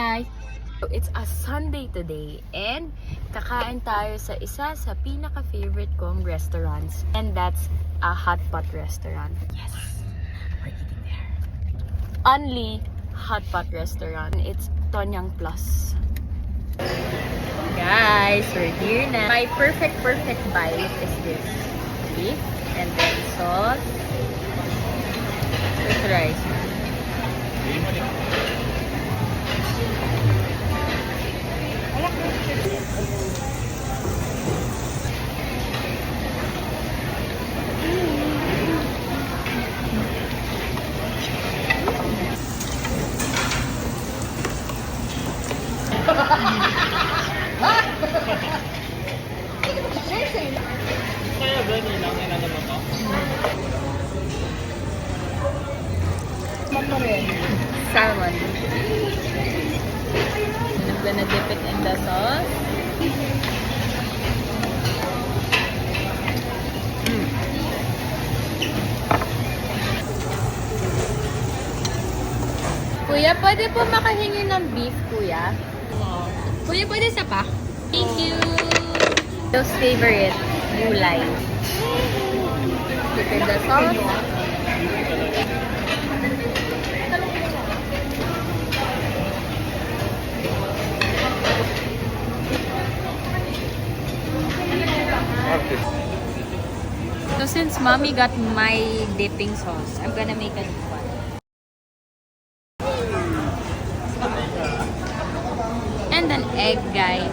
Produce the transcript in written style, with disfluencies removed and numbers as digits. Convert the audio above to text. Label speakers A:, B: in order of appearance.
A: guys! So, it's a Sunday today and kakain tayo sa isa sa pinaka-favorite kong restaurants, and that's a hot pot restaurant. Yes! We're eating there. Only hot pot restaurant. It's Tonyang Plus. Guys, we're here na. My perfect bite is this. Beef and then sauce with rice. Salmon. And I'm gonna dip it in the sauce. Kuya, pwede po makahingi ng beef, kuya? Kuya, pwede isa pa? Thank you! Those favorite, gulay. Dip in the sauce. So since mommy got my dipping sauce, I'm gonna make a new one. And an egg, guys.